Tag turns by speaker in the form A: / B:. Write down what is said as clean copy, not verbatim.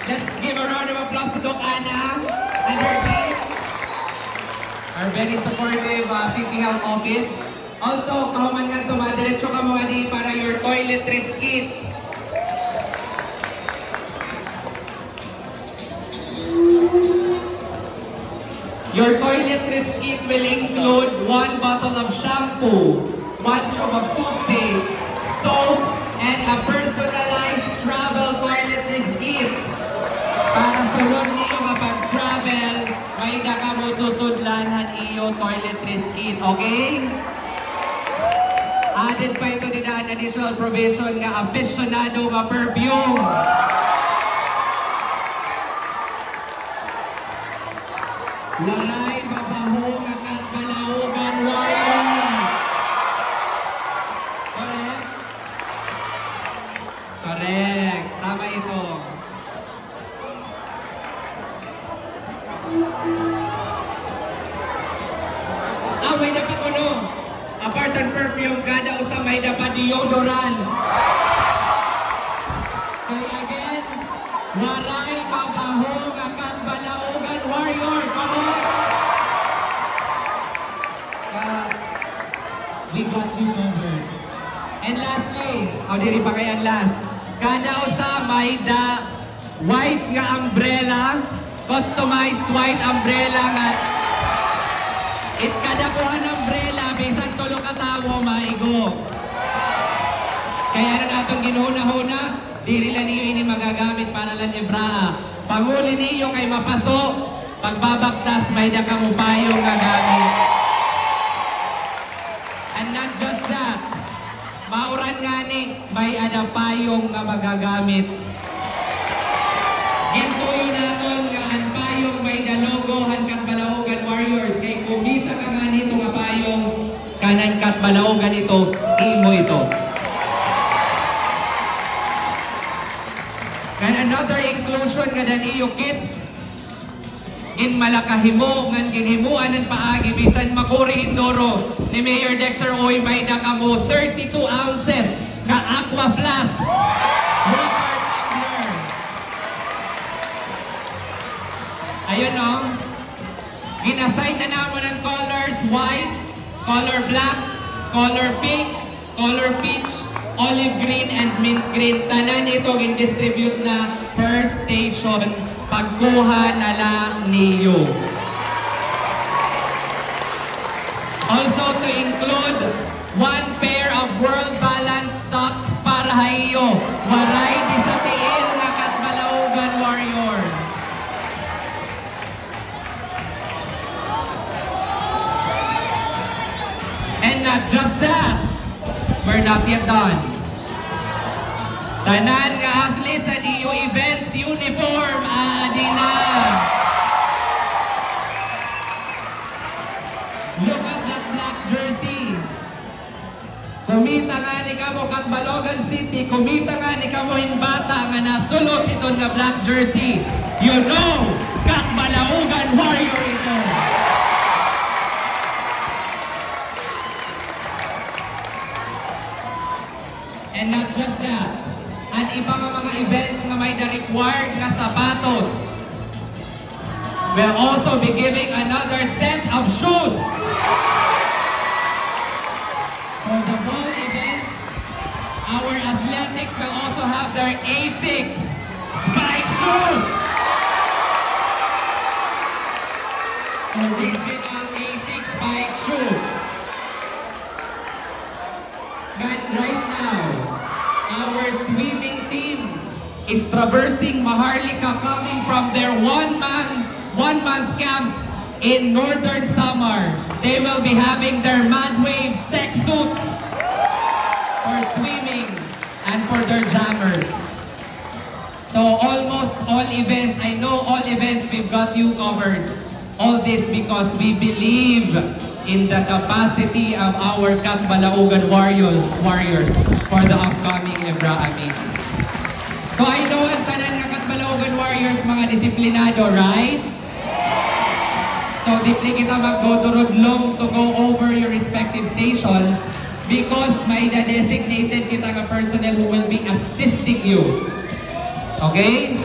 A: Let's give a round of applause to Doc Anna and her team. Our very supportive City Health Office. Also, kahuman nga ito, madiretso ka mga di para your toiletries kit. Your toiletries kit will include 1 bottle of shampoo, 1 tube of toothpaste, soap, and a personalized travel toiletries kit. Para sulod niyo kapag travel, may ka mo susudlanan iyo toiletries kit, okay? Added pa ito din ang additional provision nga aficionado nga perfume. Waray mabaho nga katbalaugan warrior. Correct? Correct. Tama ito. May dapat ano? Apart from perfume, kada usa may dapat deodorant. Okay, again, waray mabaho nga katbalaugan warrior. Correct? We got you covered. And lastly, diri pa kaya last. Kada usa may white nga umbrella, customized white umbrella nga kada kuha ng umbrella, bisag tulo ka tawo, maigo. Kaya na natong ginuhuna-huna, diri lang niyo ini magagamit para lang ibraa. Panguli niyo kay mapasok, pagbabaktas, may dakamupayong gagamit. And not just that, mauran nga ni, may adapayong nga magagamit. Gintuyo naton nga ang payong may dalogo, hanggang Balaugan Warriors. Kay kumita ka nga nito nga payong kanan kat Balaugan ito, imo ito. And another inclusion nga daniyo kits, in malakahimo ngan ginhimuan ng paagi bisan makuri indoro ni Mayor Dexter Oy may nakamo 32 ounces ka aqua flask. Ayun o, ginasay na naman ng colors white, color black, color pink, color peach, olive green, and mint green. Tanan ito gin-distribute na per station. Pagkuha na lang niyo. Also to include 1 pair of World Balance socks para hayo. Waray di sa tiil nga katbalaugan warrior. And not just that, we're not yet done. Tanan nga athletes sa iyo events uniform, adi na. Look at that black jersey. Kumita nga ni kamo kang Balogan City, kumita nga ni kamo Hinbata nga nasulot ito nga black jersey. You know, kang Balaugan Warrior ito. And not just that, ang iba nga mga events nga may required nga sapatos. We'll also be giving another set of shoes. For the ball events, our athletics will also have their ASICS spike shoes. Original ASICS spike shoes. But right now, our swimming team is traversing Maharlika, coming from their one-month camp in Northern Samar. They will be having their Madwave tech suits for swimming and for their jammers. So almost all events, I know all events we've got you covered. All this because we believe in the capacity of our Balaugan Warriors for the upcoming Ebraa meeting. So I know ang tanan nga Balaugan Warriors mga disiplinado, right? So dito kita magdodurudlong to go over your respective stations because may designated kita nga personnel who will be assisting you. Okay?